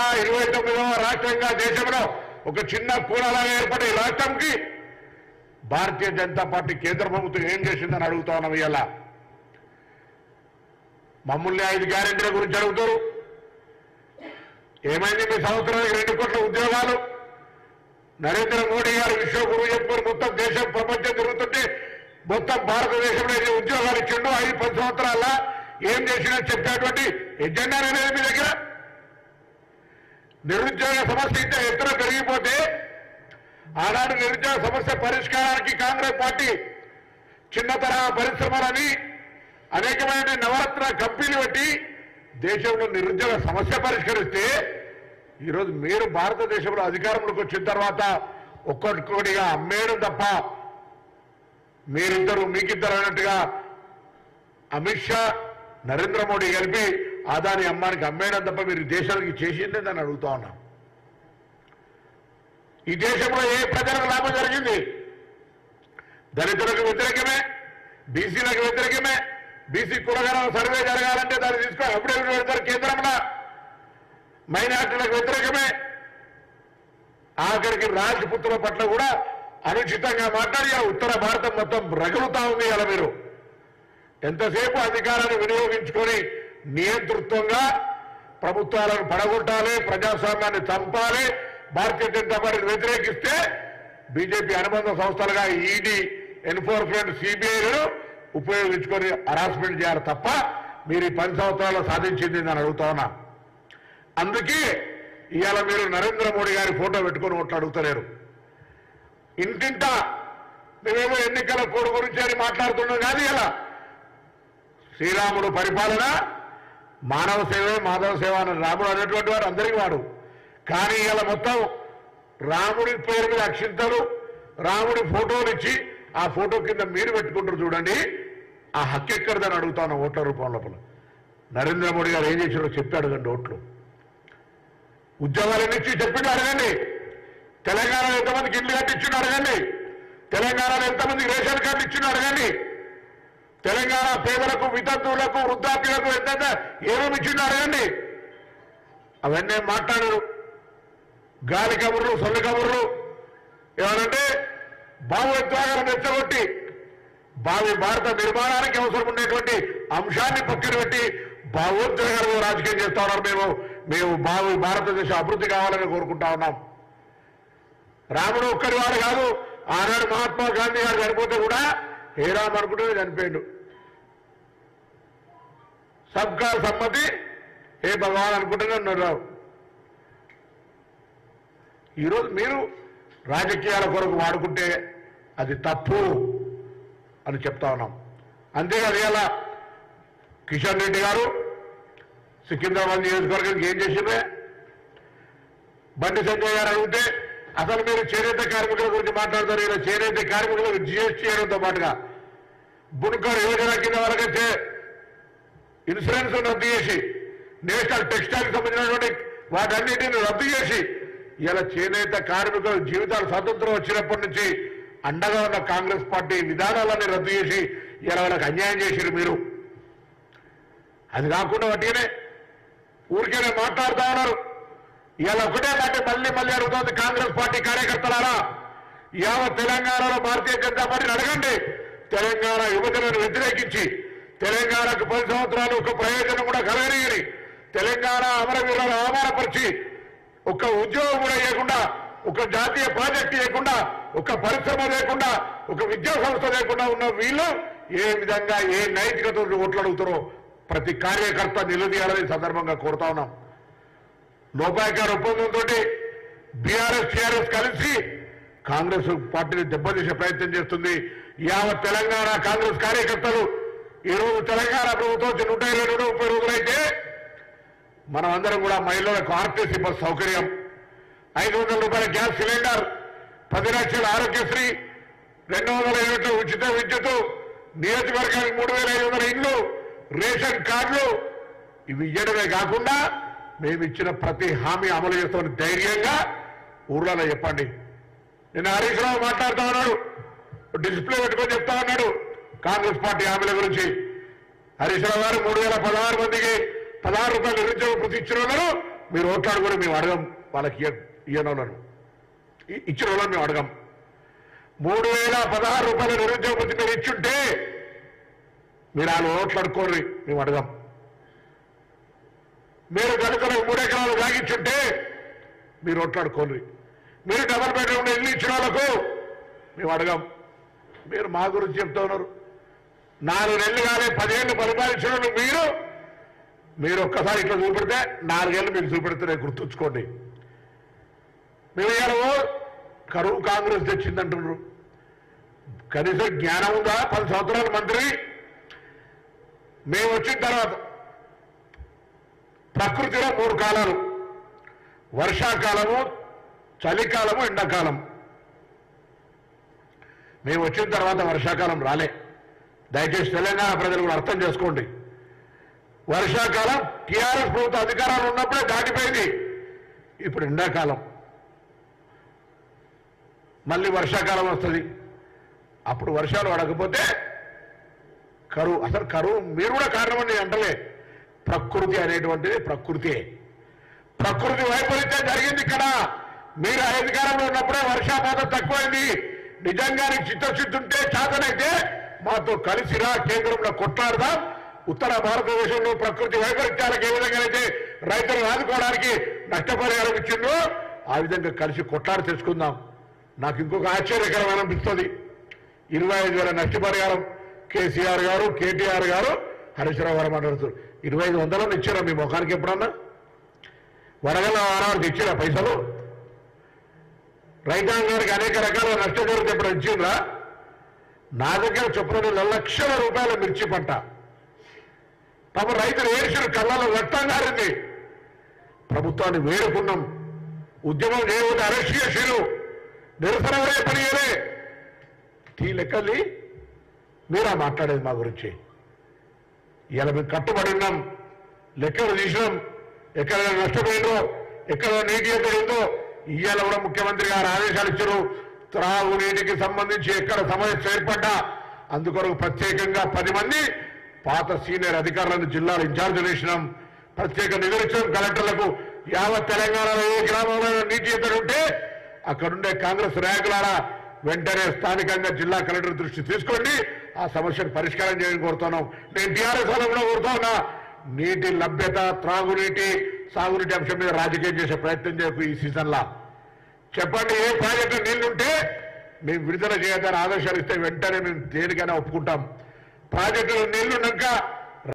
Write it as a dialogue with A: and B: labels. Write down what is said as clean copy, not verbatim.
A: 29వ రాష్ట్రంగా దేశంలో ఒక చిన్న కూడలాగా ఏర్పడే రాష్ట్రంకి భారతీయ జనతా పార్టీ కేంద్ర ప్రభుత్వం ఏం చేసిందని అడుగుతా ఉన్నాం. ఇవాళ మమ్మల్ని 5 గ్యారెంటీల గురించి అడుగుతారు. ఏమైంది మీ సంవత్సరానికి 2 కోట్ల ఉద్యోగాలు? నరేంద్ర మోడీ గారు విశ్వగురువు చెప్పుకొని మొత్తం దేశం ప్రపంచం తిరుగుతుంటే మొత్తం భారతదేశంలో ఉద్యోగాలు ఇచ్చిండు. 5-10 సంవత్సరాల ఏం చేసినా చెప్పేటువంటి ఎజెండా అనేది మీ దగ్గర. నిరుద్యోగ సమస్య ఇంత ఎత్తున పెరిగిపోతే ఆనాడు నిరుద్యోగ సమస్య పరిష్కారానికి కాంగ్రెస్ పార్టీ చిన్న తరహా పరిశ్రమలని అనేకమైన నవరత్న కంపెనీలు పెట్టి దేశంలో నిరుద్యోగ సమస్య పరిష్కరిస్తే ఈరోజు మీరు భారతదేశంలో అధికారంలోకి వచ్చిన తర్వాత ఒక్కొక్కటిగా అమ్మేయడం తప్ప మీరిద్దరు మీకిద్దరు అన్నట్టుగా అమిత్ షా నరేంద్ర మోడీ కలిపి అదాని అమ్మానికి అమ్మేయడం తప్ప మీరు దేశానికి చేసిందే దాన్ని అడుగుతా ఉన్నాం. ఈ దేశంలో ఏ ప్రజలకు లాభం జరిగింది? దళితులకు వ్యతిరేకమే, బీసీలకు వ్యతిరేకమే. బీసీ కులగణన సర్వే జరగాలంటే దాన్ని తీసుకొని అప్పుడే పెడతారు కేంద్రంలో. మైనార్టీలకు వ్యతిరేకమే. ఆఖరికి రాజపుత్రుల పట్ల కూడా అనుచితంగా మాట్లాడి ఉత్తర భారతం మొత్తం రగులుతా ఉంది. అలా మీరు ఎంతసేపు అధికారాన్ని వినియోగించుకొని నియంతృత్వంగా ప్రభుత్వాలను పడగొట్టాలి, ప్రజాస్వామ్యాన్ని చంపాలి, భారతీయ జనతా పార్టీని వ్యతిరేకిస్తే బీజేపీ అనుబంధ సంస్థలుగా ఈడీ, ఎన్ఫోర్స్మెంట్, సిబిఐలను ఉపయోగించుకొని హరాస్మెంట్ చేయాలి తప్ప మీరు ఈ 10 సంవత్సరాల్లో సాధించింది అని అడుగుతా ఉన్నా. అందుకే ఇవాళ మీరు నరేంద్ర మోడీ గారి ఫోటో పెట్టుకొని ఓట్లు అడుగుతలేరు. ఇంటింటా మేమేమో ఎన్నికల కోడ్ గురించి అని మాట్లాడుతున్నాం కాదు. ఇలా శ్రీరాముడు పరిపాలన మానవ సేవే మాధవ సేవ అని రాముడు అనేటువంటి వాడు అందరికీ వాడు. కానీ ఇలా మొత్తం రాముడి పేరు మీద అక్షింతలు, రాముడి ఫోటోలు ఇచ్చి ఆ ఫోటో కింద మీరు పెట్టుకుంటారు చూడండి. ఆ హక్కు ఎక్కడదని అడుగుతాను ఓట్ల రూపం లోపల. నరేంద్ర మోడీ గారు ఏం చేశారో చెప్పి అడగండి. ఓట్లు ఉద్యోగాలు ఇచ్చి చెప్పిండు అడగండి. తెలంగాణలో ఎంతమందికి ఇల్లు కట్టించిండు అడగండి. తెలంగాణలో ఎంతమందికి రేషన్ కార్డు ఇచ్చిండు అడగండి. తెలంగాణ పేదలకు, వితంతువులకు, వృద్ధాప్యులకు ఎంత ఏమేమి ఇచ్చిండు అడగండి. అవన్నీ మాట్లాడరు. గాలి కబుర్లు, సొల్లు కబుర్లు. ఏమనంటే భావోద్వేగాలను రెచ్చగొట్టి భావి భారత నిర్మాణానికి అవసరం ఉండేటువంటి అంశాన్ని పక్కన పెట్టి భావోద్వేగాలు రాజకీయం చేస్తా ఉన్నారు. మేము భావి భారతదేశ అభివృద్ధి కావాలని కోరుకుంటా ఉన్నాం. రాముడు ఒక్కడి వాడు కాదు. ఆనాడు మహాత్మా గాంధీ గారు చనిపోతే కూడా హే రామ్ అనుకుంటూనే చనిపోయాడు. సబ్కా సమ్మతి హే భగవాన్ అనుకుంటూనే ఉన్నారు. ఈరోజు మీరు రాజకీయాల కొరకు వాడుకుంటే అది తప్పు అని చెప్తా ఉన్నాం. అంతేకాదు ఇలా కిషన్ రెడ్డి గారు సికింద్రాబాద్ నియోజకవర్గానికి ఏం చేసిందే? బండి సంజయ్ గారు అడిగితే అసలు మీరు చేనేత కార్మికుల గురించి మాట్లాడతారు. ఇలా చేనేత కార్మికులకు జిఎస్టీ చేయడంతో పాటుగా బుణకర్ యోజన కింద వాళ్ళకైతే ఇన్సూరెన్స్ రద్దు చేసి నేషనల్ టెక్స్టైల్ సంబంధించినటువంటి వాటన్నిటిని రద్దు చేసి ఇలా చేనేత కార్మికుల జీవితాలు స్వాతంత్రం వచ్చినప్పటి నుంచి అండగా ఉన్న కాంగ్రెస్ పార్టీ విధానాలన్నీ రద్దు చేసి ఇలా వాళ్ళకి అన్యాయం చేసిరు మీరు. అది కాకుండా వాటినే ఊరికేనే మాట్లాడుతూ ఉన్నారు. ఇవాళ ఒకటే మాట మళ్ళీ మళ్ళీ అడుగుతోంది కాంగ్రెస్ పార్టీ కార్యకర్తలారా, యావత్ తెలంగాణలో భారతీయ జనతా పార్టీని అడగండి. తెలంగాణ యువతలను వ్యతిరేకించి తెలంగాణకు 10 సంవత్సరాలు ఒక ప్రయోజనం కూడా కలగని తెలంగాణ అమరవీరులను అవమానపరిచి ఒక ఉద్యోగం కూడా ఇవ్వకుండా, ఒక జాతీయ ప్రాజెక్టు లేకుండా, ఒక పరిశ్రమ లేకుండా, ఒక విద్యా సంస్థ లేకుండా ఉన్న వీళ్ళు ఏ విధంగా ఏ నైతికతతో ఓట్లు అడుగుతారో ప్రతి కార్యకర్త నిలదీయాలని సందర్భంగా కోరుతా ఉన్నాం. లోపాయకార ఒప్పందంతో బీఆర్ఎస్ టీఆర్ఎస్ కలిసి కాంగ్రెస్ పార్టీని దెబ్బతీసే ప్రయత్నం చేస్తుంది. యావత్ తెలంగాణ కాంగ్రెస్ కార్యకర్తలు ఈరోజు తెలంగాణ ప్రభుత్వం 120-130 రోజులైతే మనం అందరం కూడా మహిళలకు ఆర్టీసీ బస్ సౌకర్యం, 500 రూపాయల గ్యాస్ సిలిండర్, 10 లక్షల ఆరోగ్యశ్రీ, 200 యూనిట్ల ఉచిత విద్యుత్, నియోజకవర్గానికి 3500 ఇండ్లు, రేషన్ కార్డులు ఇవి ఇవ్వడమే కాకుండా మేము ఇచ్చిన ప్రతి హామీ అమలు చేస్తామని ధైర్యంగా ఊర్లలో చెప్పండి. నిన్న హరీష్ రావు మాట్లాడుతూ ఉన్నాడు, డిస్ప్లే పెట్టుకొని చెప్తా ఉన్నాడు కాంగ్రెస్ పార్టీ హామీల గురించి. హరీష్ రావు గారు 3016 మందికి 16 రూపాయలు నిరుద్యోగ వృత్తి ఇచ్చిన వాళ్ళు మీరు ఓట్లాడుకొని మేము అడగం, వాళ్ళకి ఇయ్యనోళ్ళను ఇచ్చిన వాళ్ళని మేము అడగం. 3016 రూపాయల నిరుద్యోగ వృత్తి మీరు ఇచ్చుంటే మీరు వాళ్ళు ఓట్లాడుకోండి, మేము అడగం. మీరు దళితులకు 3 ఎకరాలు సాగించుంటే మీరు ఓట్లాడుకోండి. మీరు డబల్ బెడ్రూమ్ ఇల్లు ఇచ్చిన వాళ్ళకు మేము అడగం. మీరు మా గురించి చెప్తా ఉన్నారు. 4 నెలలు కానీ 10 ఏళ్ళు పరిపాలించిన మీరు ఒక్కసారి ఇట్లా చూపెడితే 4 ఏళ్ళు మీకు చూపెడితే గుర్తుంచుకోండి. మేము ఇలా కరువు కాంగ్రెస్ తెచ్చిందంటున్నారు. కనీసం జ్ఞానం ఉందా? 10 సంవత్సరాల మంత్రి మేము వచ్చిన తర్వాత ప్రకృతిలో 3 కాలాలు, వర్షాకాలము, చలికాలము, ఎండాకాలం. మేము వచ్చిన తర్వాత వర్షాకాలం రాలే. దయచేసి తెలంగాణ ప్రజలు కూడా అర్థం చేసుకోండి. వర్షాకాలం టీఆర్ఎస్ ప్రభుత్వ అధికారాలు ఉన్నప్పుడే దాటిపోయింది. ఇప్పుడు ఎండాకాలం, మళ్ళీ వర్షాకాలం వస్తుంది. అప్పుడు వర్షాలు పడకపోతే కరువు. అసలు కరువు మీరు కూడా కారణమని నేను అంటలే. ప్రకృతి అనేటువంటిది ప్రకృతి వైపరీత్యం జరిగింది ఇక్కడ. మీరు అధికారంలో ఉన్నప్పుడే వర్షాపాతం తక్కువైంది. నిజంగానే చిత్తశుద్ధి ఉంటే, చేతనైతే మాతో కలిసిరా, కేంద్రంలో కొట్లాడదాం. ఉత్తర భారతదేశంలో ప్రకృతి వైపరీత్యాలకు ఏ విధంగానైతే రైతులను ఆదుకోవడానికి నష్టపరిహారం ఇచ్చిందో ఆ విధంగా కలిసి కొట్లాడి తెచ్చుకుందాం. నాకు ఇంకొక ఆశ్చర్యకరమైన అనిపిస్తుంది. 25,000 నష్టపరిహారం కేసీఆర్ గారు, కేటీఆర్ గారు, హరీష్ రావు గారు మాట్లాడుతారు. 2500 ఇచ్చారా మీ ముఖానికి? ఎప్పుడన్నా వరగల వారానికి ఇచ్చారా పైసలు? రైతాంగానికి అనేక రకాల నష్టం జరిగితే ఎప్పుడు ఇచ్చిండ్రా? నా దగ్గర చొప్పున లక్షల రూపాయల మిర్చి పంట. పాప రైతులు ఏడ్చిన కళ్ళలో రక్తం కారింది. ప్రభుత్వాన్ని వేడుకున్నాం. ఉద్యమం చేయవద్దు, అరెస్ట్ చేసిరు, నిరసన కూడా పనియలే. టీ లెక్కల్ని మీరా మాట్లాడేది మా గురించి? ఇలా మేము కట్టుబడి ఉన్నాం, లెక్కలు తీసినాం. ఎక్కడ నష్టపోయిందో, ఎక్కడ నీటి ఎక్కడుందో ఇవాళ కూడా ముఖ్యమంత్రి గారు ఆదేశాలు ఇచ్చారు. త్రాగునీటికి సంబంధించి ఎక్కడ సమస్య ఏర్పడ్డా అందుకొరకు ప్రత్యేకంగా 10 మంది పాత సీనియర్ అధికారులను జిల్లాల ఇన్ఛార్జీలు వేసినాం. ప్రత్యేక నిధులు ఇచ్చాం కలెక్టర్లకు. యావత్ తెలంగాణలో ఏ గ్రామంలో నీటి ఎద్దడి ఉంటే అక్కడుండే కాంగ్రెస్ నాయకులారా వెంటనే స్థానికంగా జిల్లా కలెక్టర్ దృష్టి తీసుకోండి, ఆ సమస్యను పరిష్కారం చేయని కోరుతున్నాం. నేను టీఆర్ఎస్ కూడా కోరుతా ఉన్నా. నీటి లభ్యత, త్రాగునీటి, సాగునీటి అంశం మీద రాజకీయం చేసే ప్రయత్నం చేయకు ఈ సీజన్లా. చెప్పండి, ఏ ప్రాజెక్టు నీళ్లుంటే మేము విడుదల చేయొద్దని ఆదేశాలు ఇస్తే వెంటనే మేము దేనికైనా ఒప్పుకుంటాం. ప్రాజెక్టులు నీళ్లున్నాక